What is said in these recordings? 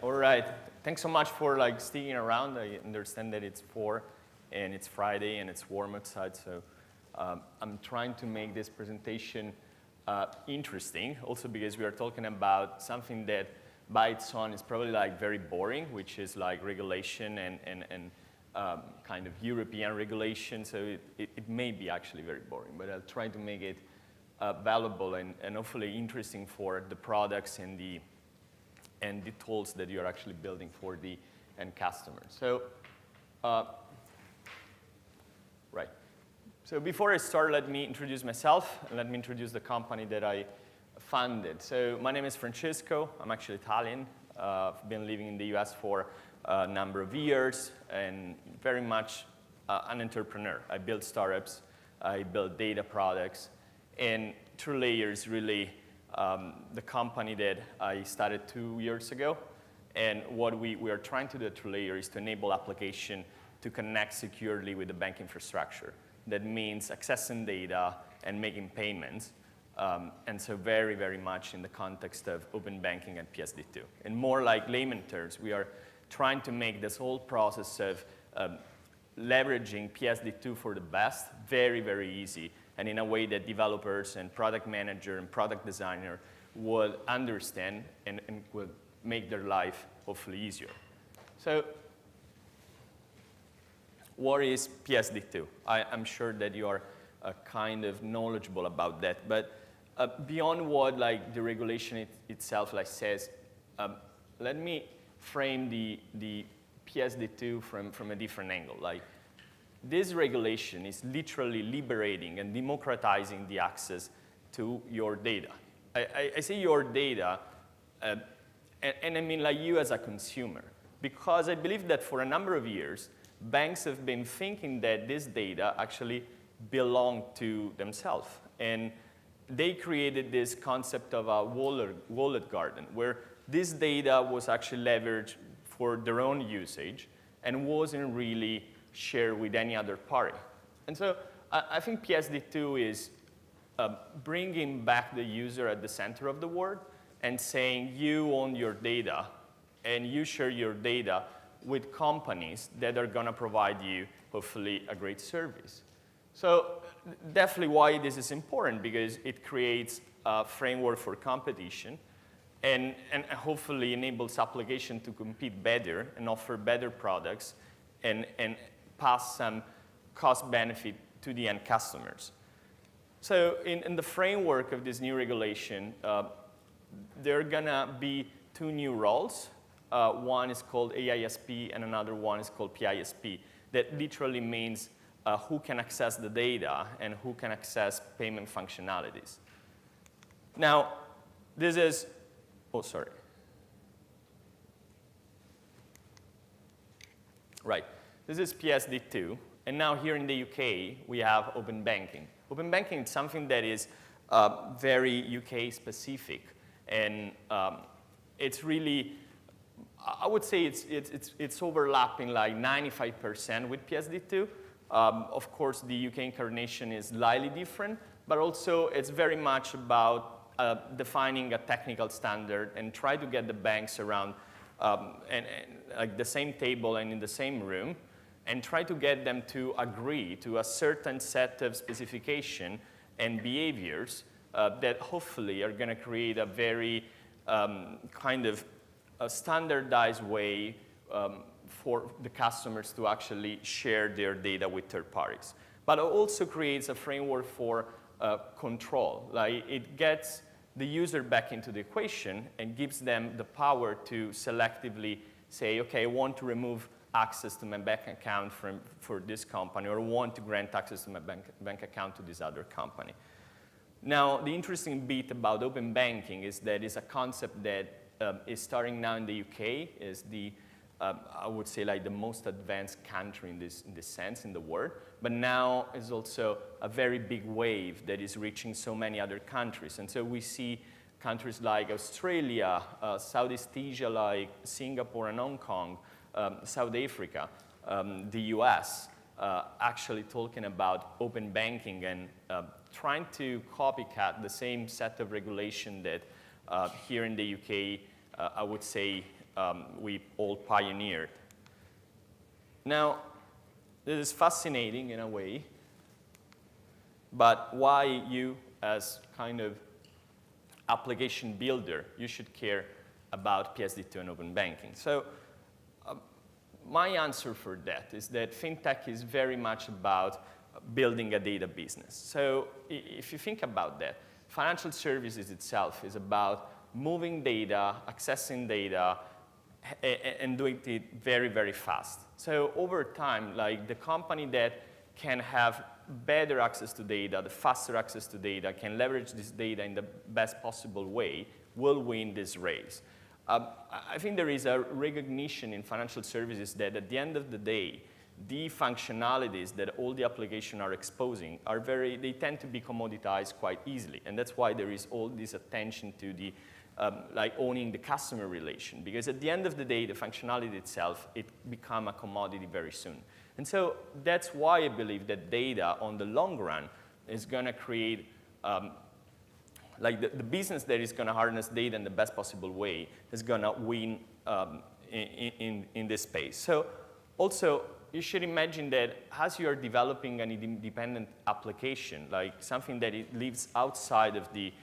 All right. Thanks so much for sticking around. I understand that it's 4 and it's Friday and it's warm outside, so I'm trying to make this presentation interesting, also because we are talking about something that by its own is probably very boring, which is regulation and kind of European regulation. So it may be actually very boring, but I'll try to make it valuable and hopefully interesting for the products and the tools that you're actually building for the end customer. So, right. So before I start, let me introduce myself and let me introduce the company that I founded. So my name is Francesco. I'm actually Italian. I've been living in the US for a number of years and very much an entrepreneur. I build startups, I build data products, and TrueLayer is really the company that I started 2 years ago. And what we are trying to do at TrueLayer is to enable application to connect securely with the bank infrastructure. That means accessing data and making payments. And so very, very much in the context of OpenBanking and PSD2. And more like layman terms, we are trying to make this whole process of leveraging PSD2 for the best very, very easy, and in a way that developers and product manager and product designer would understand and would make their life hopefully easier. So what is PSD2? I'm sure that you are kind of knowledgeable about that, but beyond what the regulation itself says, let me frame the PSD2 from a different angle. This regulation is literally liberating and democratizing the access to your data. I say your data, and I mean you as a consumer, because I believe that for a number of years, banks have been thinking that this data actually belong to themselves. And they created this concept of a wallet garden, where this data was actually leveraged for their own usage and wasn't really shared with any other party. And so I think PSD2 is bringing back the user at the center of the world and saying you own your data and you share your data with companies that are going to provide you, hopefully, a great service. So definitely why this is important, because it creates a framework for competition and hopefully enables application to compete better and offer better products and pass some cost benefit to the end customers. So in the framework of this new regulation, there are going to be 2 new roles. One is called AISP and another one is called PISP. That literally means who can access the data and who can access payment functionalities. Now, this is, oh, sorry. Right. This is PSD2, and now here in the UK, we have OpenBanking. OpenBanking is something that is very UK specific, and it's really, I would say it's overlapping 95% with PSD2. Of course, the UK incarnation is slightly different, but also it's very much about defining a technical standard and try to get the banks around the same table and in the same room, and try to get them to agree to a certain set of specification and behaviors that hopefully are going to create a very kind of a standardized way for the customers to actually share their data with third parties. But it also creates a framework for control. It gets the user back into the equation and gives them the power to selectively say, okay, I want to remove access to my bank account for this company, or want to grant access to my bank account to this other company. Now, the interesting bit about open banking is that it's a concept that is starting now in the UK, is the, I would say, the most advanced country in this sense in the world, but now is also a very big wave that is reaching so many other countries. And so we see countries like Australia, Southeast Asia like Singapore and Hong Kong, South Africa, the US, actually talking about open banking and trying to copycat the same set of regulation that here in the UK, I would say, we all pioneered. Now, this is fascinating in a way, but why you, as kind of application builder, you should care about PSD2 and open banking. So my answer for that is that FinTech is very much about building a data business. So if you think about that, financial services itself is about moving data, accessing data, and doing it very, very fast. So over time, like the company that can have better access to data, the faster access to data, can leverage this data in the best possible way, will win this race. I think there is a recognition in financial services that at the end of the day, the functionalities that all the applications are exposing are they tend to be commoditized quite easily. And that's why there is all this attention to the, like owning the customer relation. Because at the end of the day, the functionality itself, it becomes a commodity very soon. And so that's why I believe that data on the long run is going to create, like the business that is going to harness data in the best possible way is going to win in this space. So also, you should imagine that as you are developing an independent application, like something that it lives outside of the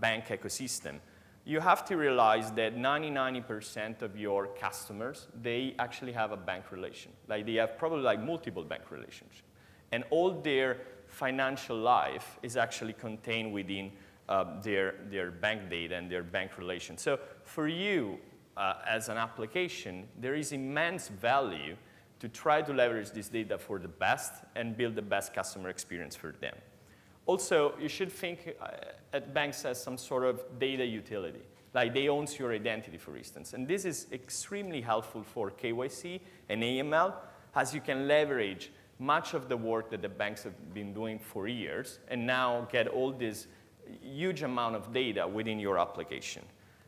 bank ecosystem, you have to realize that 90% of your customers, they actually have a bank relation. Like they have probably like multiple bank relationships. And all their financial life is actually contained within their bank data and their bank relation. So for you, as an application, there is immense value to try to leverage this data for the best and build the best customer experience for them. Also, you should think at banks as some sort of data utility. Like they own your identity, for instance. And this is extremely helpful for KYC and AML, as you can leverage much of the work that the banks have been doing for years and now get all this huge amount of data within your application.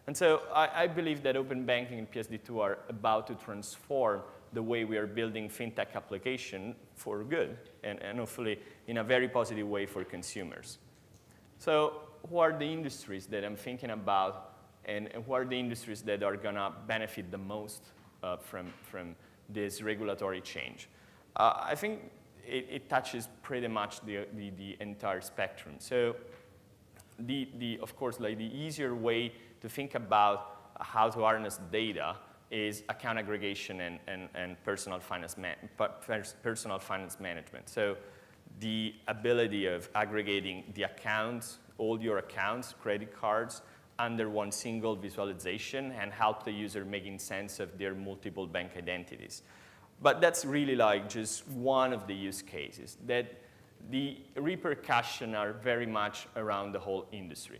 And so I believe that open banking and PSD2 are about to transform the way we are building FinTech application for good and hopefully in a very positive way for consumers. So who are the industries that I'm thinking about and who are the industries that are going to benefit the most from this regulatory change? I think it touches pretty much the entire spectrum. So of course, like the easier way to think about how to harness data is account aggregation and personal finance management. So the ability of aggregating the accounts, all your accounts, credit cards, under one single visualization and help the user making sense of their multiple bank identities. But that's really like just one of the use cases. That the repercussions are very much around the whole industry.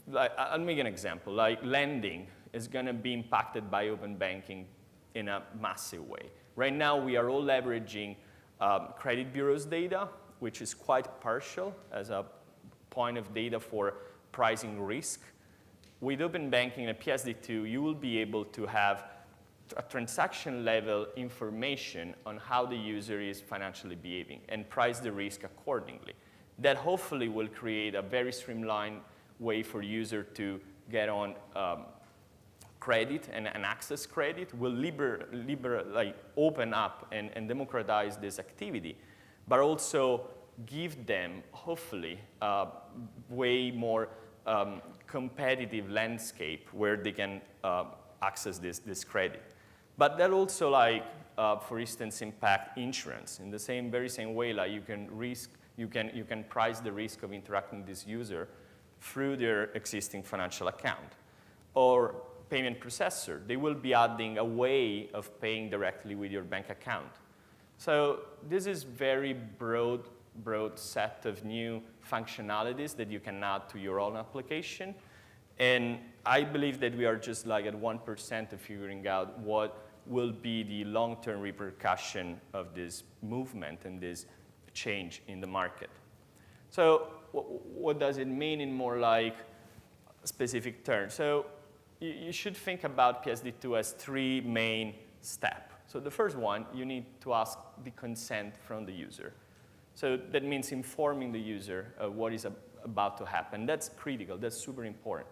Like, I'll make an example. Like lending is going to be impacted by open banking in a massive way. Right now, we are all leveraging credit bureaus data, which is quite partial as a point of data for pricing risk. With open banking and PSD2, you will be able to have a transaction-level information on how the user is financially behaving and price the risk accordingly. That hopefully will create a very streamlined way for user to get on credit and access credit, will open up and democratize this activity, but also give them, hopefully, way more competitive landscape where they can access this credit. But that also, for instance, impact insurance in the very same way. Like you can price the risk of interacting with this user through their existing financial account. Or payment processor, they will be adding a way of paying directly with your bank account. So this is very broad set of new functionalities that you can add to your own application. And I believe that we are just like at 1% of figuring out what will be the long-term repercussion of this movement and this change in the market. So what does it mean in more like specific terms? So you should think about PSD2 as 3 main steps. So the first one, you need to ask the consent from the user. So that means informing the user of what is about to happen. That's critical. That's super important.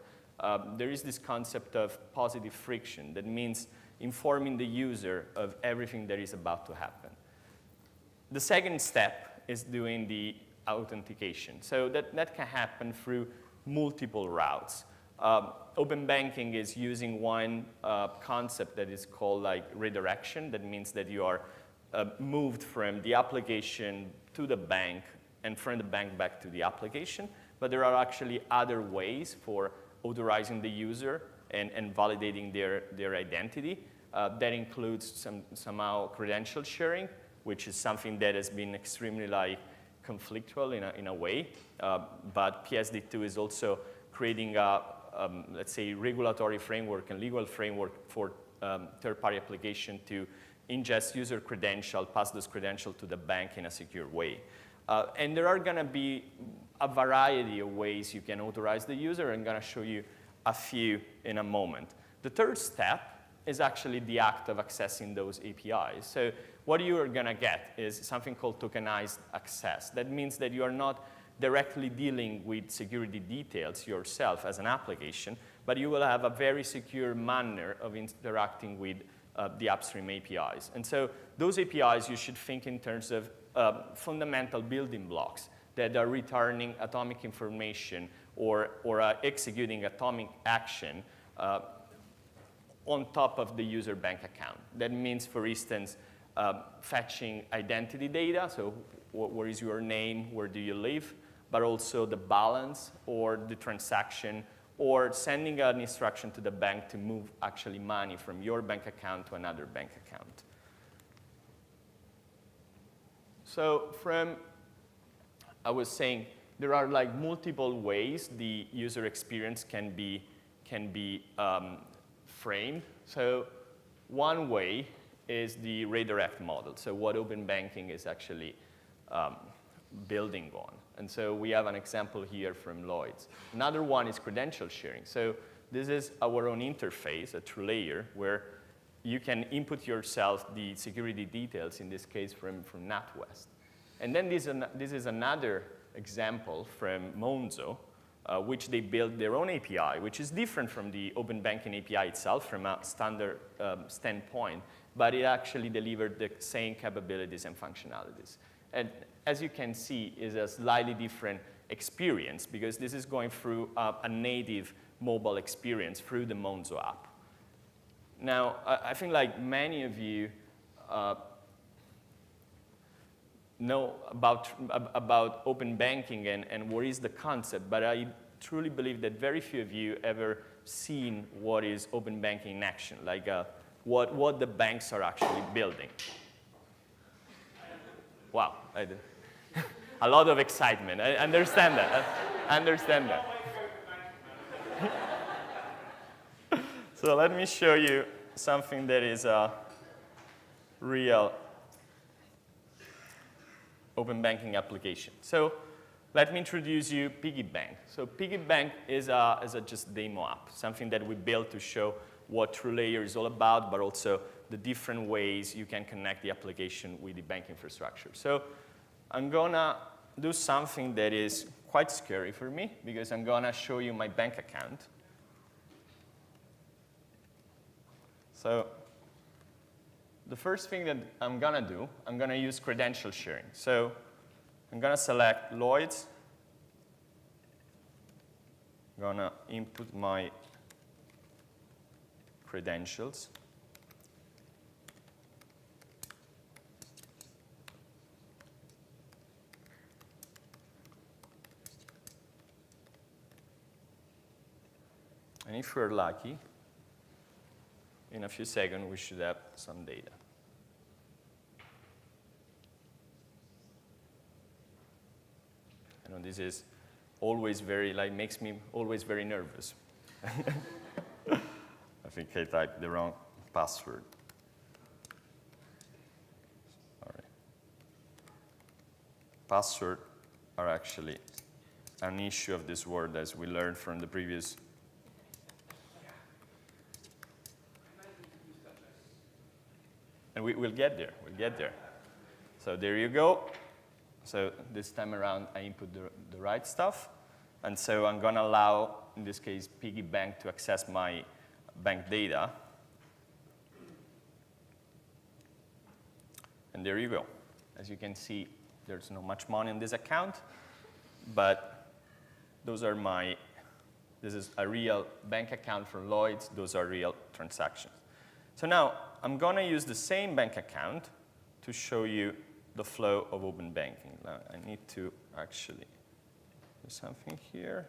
there is this concept of positive friction. That means informing the user of everything that is about to happen. The second step is doing the authentication. So that can happen through multiple routes. Open banking is using one concept that is called like redirection. That means that you are moved from the application to the bank and from the bank back to the application. But there are actually other ways for authorizing the user and validating their identity. That includes somehow credential sharing, which is something that has been extremely like conflictual in a way. But PSD2 is also creating a, let's say, regulatory framework and legal framework for third-party application to ingest user credential, pass those credentials to the bank in a secure way. And there are going to be a variety of ways you can authorize the user. I'm going to show you a few in a moment. The third step is actually the act of accessing those APIs. So what you are going to get is something called tokenized access. That means that you are not directly dealing with security details yourself as an application, but you will have a very secure manner of interacting with the upstream APIs. And so those APIs you should think in terms of fundamental building blocks that are returning atomic information or executing atomic action on top of the user bank account. That means, for instance, fetching identity data, so where is your name, where do you live, but also the balance or the transaction, or sending an instruction to the bank to move actually money from your bank account to another bank account. So I was saying, there are like multiple ways the user experience can be framed. So one way is the redirect model. So what open banking is actually building on. And so we have an example here from Lloyd's. Another one is credential sharing. So this is our own interface, a true layer, where you can input yourself the security details, in this case from NatWest. And then this is another example from Monzo, which they built their own API, which is different from the open banking API itself from a standard standpoint, but it actually delivered the same capabilities and functionalities. And as you can see, is a slightly different experience because this is going through a native mobile experience through the Monzo app. Now, I think like many of you know about open banking and what is the concept, but I truly believe that very few of you ever seen what is open banking in action, like what the banks are actually building. Wow, a lot of excitement. I understand that. I understand that. So let me show you something that is a real open banking application. So let me introduce you Piggy Bank. So Piggy Bank is a just demo app, something that we built to show what TrueLayer is all about, but also the different ways you can connect the application with the bank infrastructure. So I'm gonna do something that is quite scary for me because I'm gonna show you my bank account. So the first thing that I'm gonna do, I'm gonna use credential sharing. So I'm gonna select Lloyd's. I'm gonna input my credentials. And if we're lucky, in a few seconds, we should have some data. You know, this is always very, like, makes me always very nervous. I think I typed the wrong password. Sorry. Passwords are actually an issue of this word, as we learned from the previous. And we'll get there, we'll get there. So there you go. So this time around, I input the right stuff. And so I'm gonna allow in this case, Piggy Bank to access my bank data. And there you go. As you can see, there's not much money in this account, but those are this is a real bank account from Lloyd's. Those are real transactions. So now I'm going to use the same bank account to show you the flow of open banking. Now, I need to actually do something here.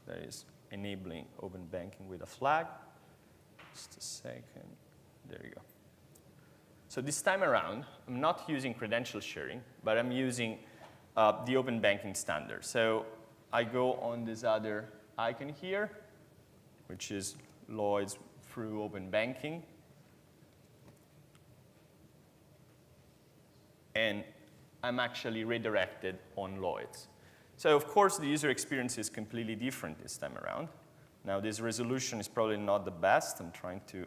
That is enabling open banking with a flag. Just a second. There you go. So this time around, I'm not using credential sharing, but I'm using the open banking standard. So I go on this other icon here, which is Lloyd's through open banking. And I'm actually redirected on Lloyd's. So of course, the user experience is completely different this time around. Now, this resolution is probably not the best. I'm trying to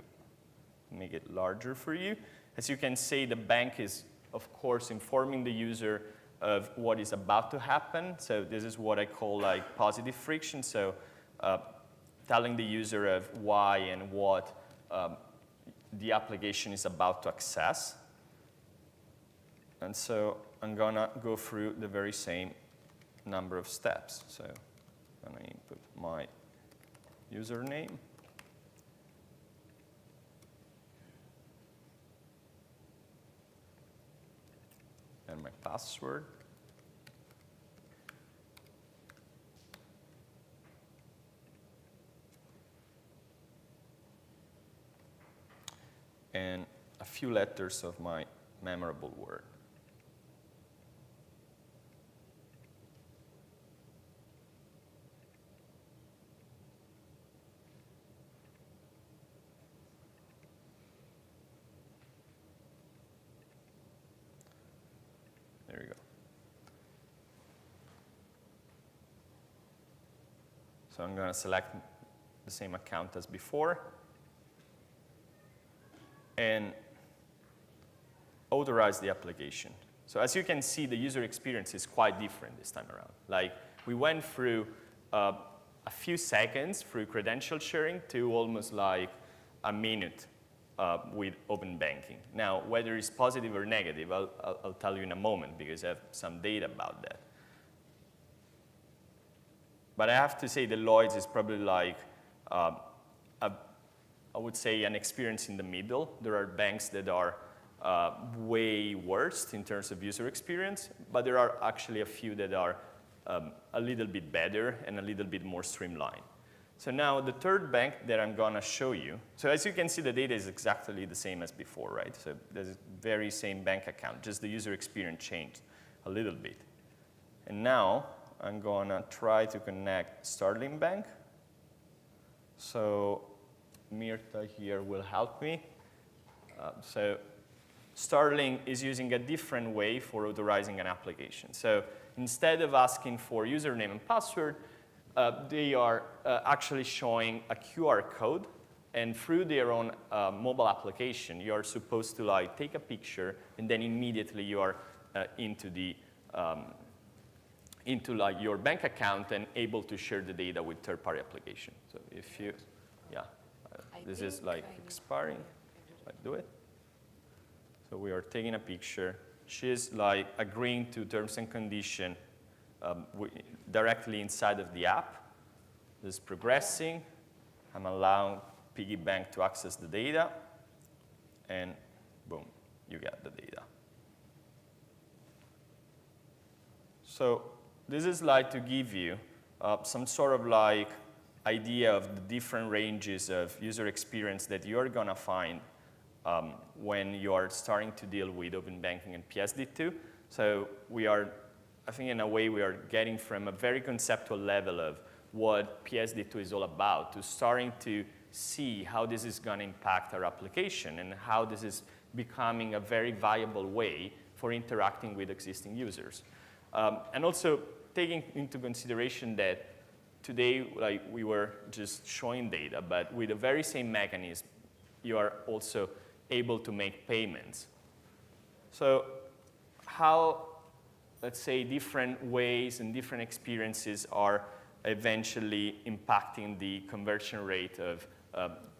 make it larger for you. As you can see, the bank is, of course, informing the user of what is about to happen. So this is what I call like positive friction. So telling the user of why and what the application is about to access. And so I'm going to go through the very same number of steps. So I'm going to input my username. And my password. And a few letters of my memorable word. There you go. So I'm going to select the same account as before and authorize the application. So as you can see, the user experience is quite different this time around. Like, we went through a few seconds through credential sharing to almost like a minute with open banking. Now, whether it's positive or negative, I'll tell you in a moment because I have some data about that. But I have to say the Lloyd's is probably like, I would say, an experience in the middle. There are banks that are way worse in terms of user experience, but there are actually a few that are a little bit better and a little bit more streamlined. So now the third bank that I'm going to show you, so as you can see, the data is exactly the same as before, right? So there's the very same bank account, just the user experience changed a little bit. And now I'm going to try to connect Starling Bank. So Mirta here will help me. So Starling is using a different way for authorizing an application. So instead of asking for username and password, they are actually showing a QR code, and through their own mobile application, you are supposed to like take a picture, and then immediately you are into like your bank account and able to share the data with third-party application. So if you, yeah, this is like expiring. Like, do it. So we are taking a picture. She's like agreeing to terms and conditions directly inside of the app. This is progressing. I'm allowing Piggy Bank to access the data. And boom, you get the data. So this is like to give you some sort of like idea of the different ranges of user experience that you're going to find when you are starting to deal with open banking and PSD2. So we are, I think in a way, we are getting from a very conceptual level of what PSD2 is all about to starting to see how this is going to impact our application and how this is becoming a very viable way for interacting with existing users. And also taking into consideration that today, like, we were just showing data, but with the very same mechanism, you are also able to make payments. So how, let's say, different ways and different experiences are eventually impacting the conversion rate of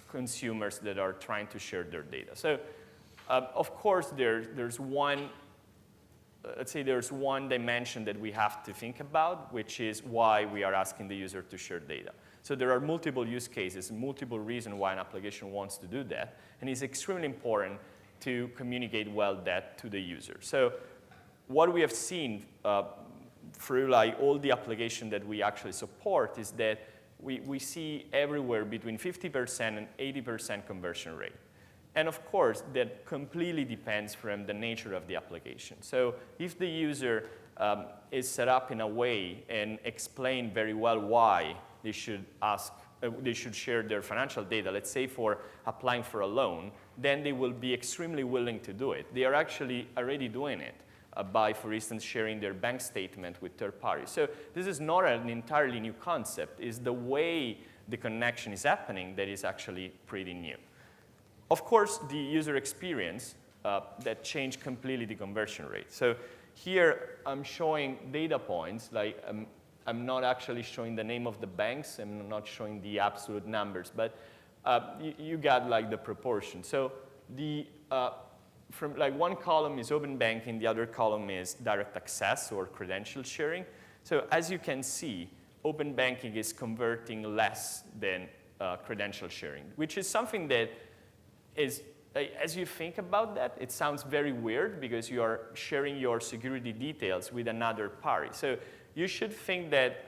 consumers that are trying to share their data. So, of course, there's one, let's say there's one dimension that we have to think about, which is why we are asking the user to share data. So there are multiple use cases, multiple reasons why an application wants to do that, and it's extremely important to communicate well that to the user. So what we have seen through like all the applications that we actually support is that we see everywhere between 50% and 80% conversion rate. And of course, that completely depends from the nature of the application. So if the user is set up in a way and explain very well why they should share their financial data, let's say for applying for a loan, then they will be extremely willing to do it. They are actually already doing it by, for instance, sharing their bank statement with third parties. So this is not an entirely new concept. It's the way the connection is happening that is actually pretty new. Of course, the user experience that changed completely the conversion rate. So here I'm showing data points. Like I'm not actually showing the name of the banks. I'm not showing the absolute numbers, but you got like the proportion. So the from like one column is open banking, the other column is direct access or credential sharing. So as you can see, open banking is converting less than credential sharing, which is something that is, as you think about that, it sounds very weird because you are sharing your security details with another party. So you should think that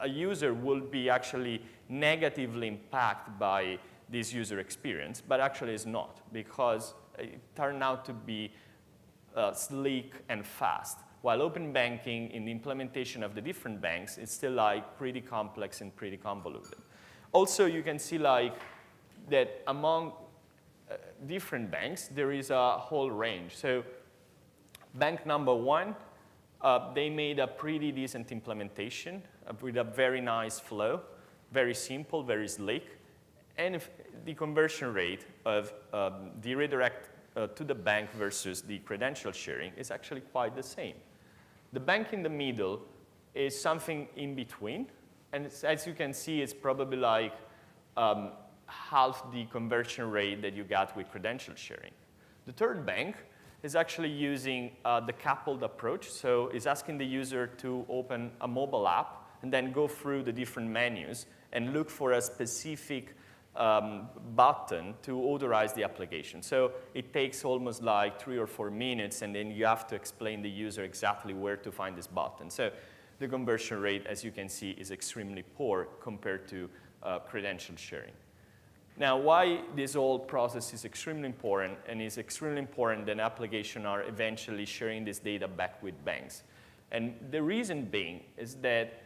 a user will be actually negatively impacted by this user experience, but actually it's not, because it turned out to be sleek and fast. While open banking in the implementation of the different banks is still like pretty complex and pretty convoluted. Also, you can see like that among different banks, there is a whole range. So bank number one, they made a pretty decent implementation with a very nice flow, very simple, very sleek. And if the conversion rate of the redirect to the bank versus the credential sharing is actually quite the same. The bank in the middle is something in between. And as you can see, it's probably like half the conversion rate that you got with credential sharing. The third bank is actually using the coupled approach. So it's asking the user to open a mobile app and then go through the different menus and look for a specific button to authorize the application. So it takes almost like 3 or 4 minutes, and then you have to explain the user exactly where to find this button. So the conversion rate, as you can see, is extremely poor compared to credential sharing. Now, why this whole process is extremely important, and is extremely important that applications are eventually sharing this data back with banks. And the reason being is that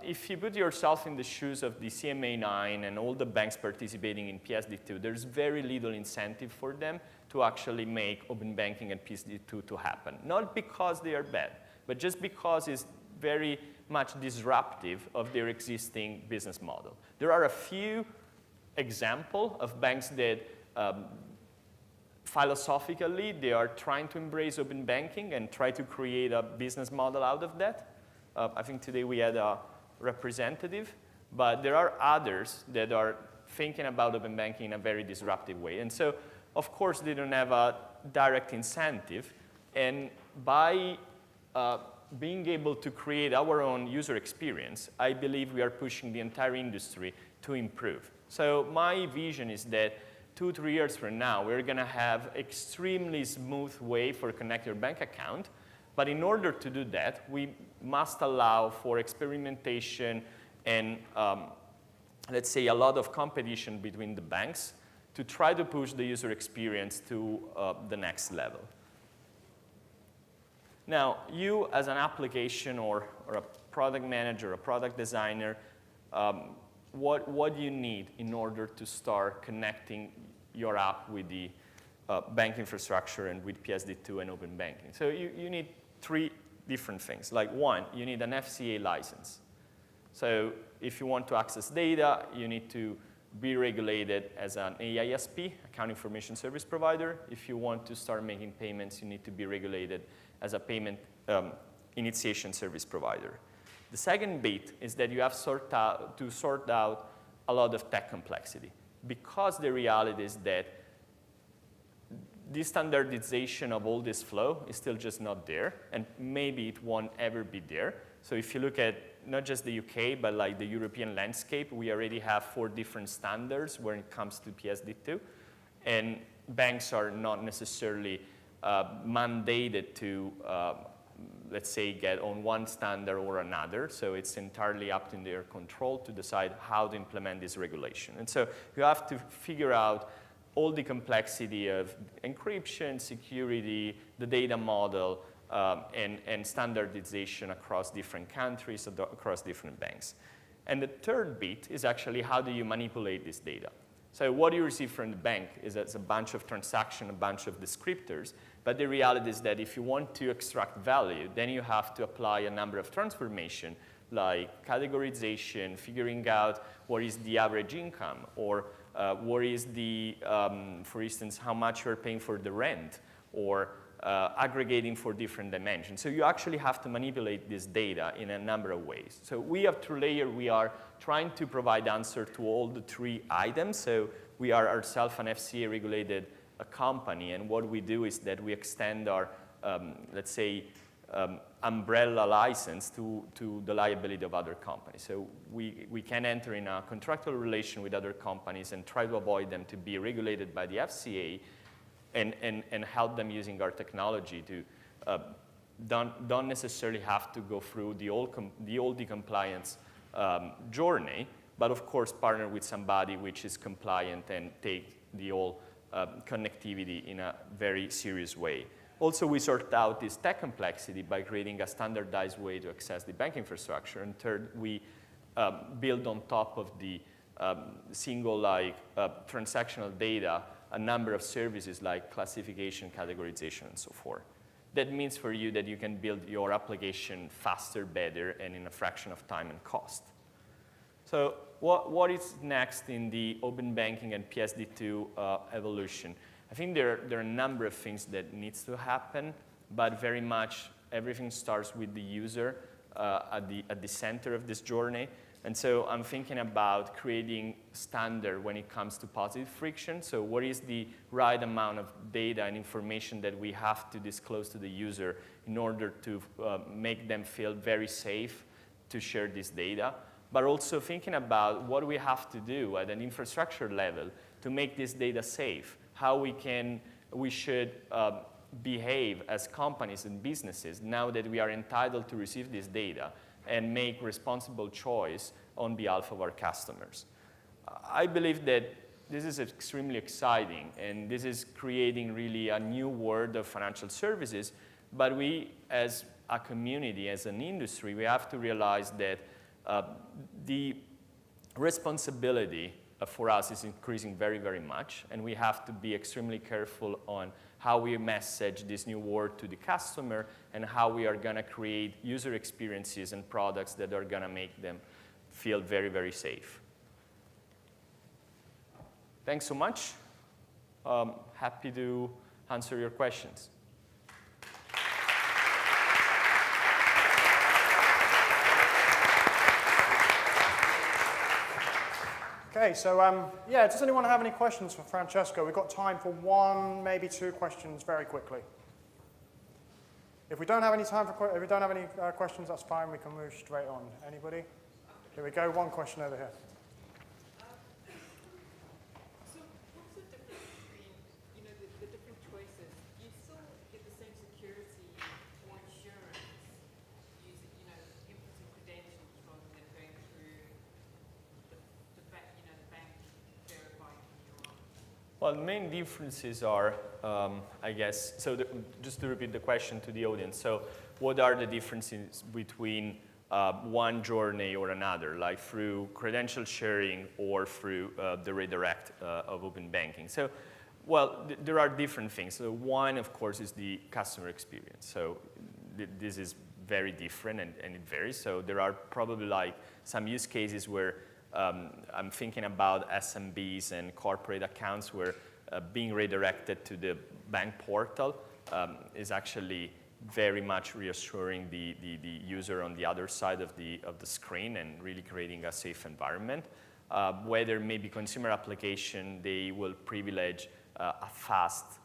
if you put yourself in the shoes of the CMA9 and all the banks participating in PSD2, there's very little incentive for them to actually make open banking and PSD2 to happen. Not because they are bad, but just because it's very much disruptive of their existing business model. There are a few examples of banks that philosophically they are trying to embrace open banking and try to create a business model out of that. I think today we had a representative, but there are others that are thinking about open banking in a very disruptive way. And so, of course, they don't have a direct incentive. And by being able to create our own user experience, I believe we are pushing the entire industry to improve. So my vision is that 2-3 years from now, we're going to have extremely smooth way for connect your bank account. But in order to do that, we must allow for experimentation and, let's say, a lot of competition between the banks to try to push the user experience to the next level. Now, you as an application or a product manager, a product designer, what do you need in order to start connecting your app with the bank infrastructure and with PSD2 and open banking? So you need 3 different things. Like one, you need an FCA license. So if you want to access data, you need to be regulated as an AISP, Account Information Service Provider. If you want to start making payments, you need to be regulated as a payment initiation service provider. The second bit is that you have to sort out a lot of tech complexity, because the reality is that the standardization of all this flow is still just not there, and maybe it won't ever be there. So if you look at not just the UK, but like the European landscape, we already have 4 different standards when it comes to PSD2, and banks are not necessarily mandated to, let's say, get on one standard or another. So it's entirely up to their control to decide how to implement this regulation. And so you have to figure out all the complexity of encryption, security, the data model, and standardization across different countries, across different banks. And the third bit is actually how do you manipulate this data? So what you receive from the bank is a bunch of transactions, a bunch of descriptors, but the reality is that if you want to extract value, then you have to apply a number of transformations like categorization, figuring out what is the average income, or what is the, for instance, how much you're paying for the rent, or aggregating for different dimensions. So you actually have to manipulate this data in a number of ways. So we have TrueLayer. We are trying to provide answer to all the 3 items. So we are ourselves an FCA-regulated company, and what we do is that we extend our, let's say, umbrella license to the liability of other companies. So we can enter in a contractual relation with other companies and try to avoid them to be regulated by the FCA, and help them using our technology to don't necessarily have to go through the old compliance journey, but of course partner with somebody which is compliant and take the old connectivity in a very serious way. Also, we sort out this tech complexity by creating a standardized way to access the bank infrastructure. And third, we build on top of the single transactional data a number of services like classification, categorization, and so forth. That means for you that you can build your application faster, better, and in a fraction of time and cost. So what is next in the open banking and PSD2 evolution? I think there are a number of things that needs to happen, but very much everything starts with the user at the center of this journey. And so I'm thinking about creating standard when it comes to positive friction. So what is the right amount of data and information that we have to disclose to the user in order to make them feel very safe to share this data? But also thinking about what we have to do at an infrastructure level to make this data safe, how we should behave as companies and businesses now that we are entitled to receive this data and make responsible choice on behalf of our customers. I believe that this is extremely exciting, and this is creating really a new world of financial services, but we, as a community, as an industry, we have to realize that the responsibility for us is increasing very, very much, and we have to be extremely careful on how we message this new world to the customer and how we are going to create user experiences and products that are going to make them feel very, very safe. Thanks so much. Happy to answer your questions. Okay, so yeah, does anyone have any questions for Francesco? We've got time for 1, maybe 2 questions very quickly. If we don't have any time for questions, that's fine. We can move straight on. Anybody? Here we go. 1 question over here. So what's the difference between, the different choices? Do you still get the same security or insurance using, inputting credentials rather than going through the bank verifying who you are? Well, the main differences are, I guess, so just to repeat the question to the audience. So what are the differences between one journey or another, like through credential sharing or through the redirect of open banking? So, well, there are different things. So one, of course, is the customer experience. So this is very different and it varies. So there are probably like some use cases where I'm thinking about SMBs and corporate accounts where being redirected to the bank portal is actually very much reassuring the user on the other side of the screen and really creating a safe environment. Whether maybe consumer application, they will privilege a fast,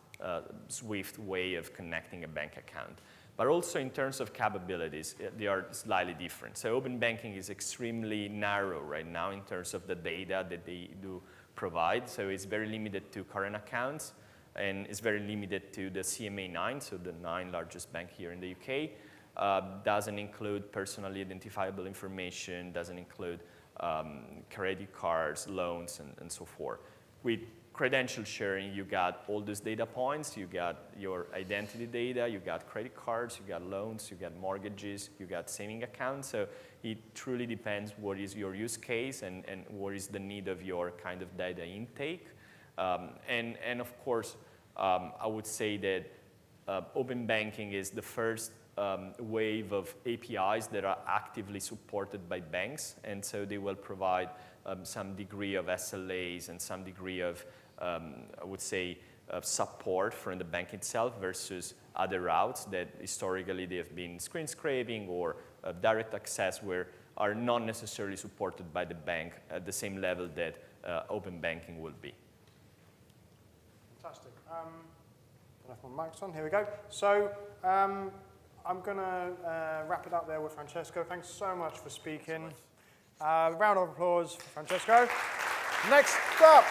swift way of connecting a bank account. But also in terms of capabilities, they are slightly different. So open banking is extremely narrow right now in terms of the data that they do provide. So it's very limited to current accounts, and it's very limited to the CMA 9, so the 9th largest bank here in the UK. Doesn't include personally identifiable information, doesn't include credit cards, loans, and so forth. With credential sharing, you got all those data points, you got your identity data, you got credit cards, you got loans, you got mortgages, you got saving accounts. So it truly depends what is your use case and what is the need of your kind of data intake. And of course, I would say that open banking is the first wave of APIs that are actively supported by banks, and so they will provide some degree of SLAs and some degree of, I would say, support from the bank itself versus other routes that historically they have been screen scraping or direct access where are not necessarily supported by the bank at the same level that open banking will be. Fantastic. I don't know if my mic's on. Here we go. So I'm going to wrap it up there with Francesco. Thanks so much for speaking. Round of applause for Francesco. Next up.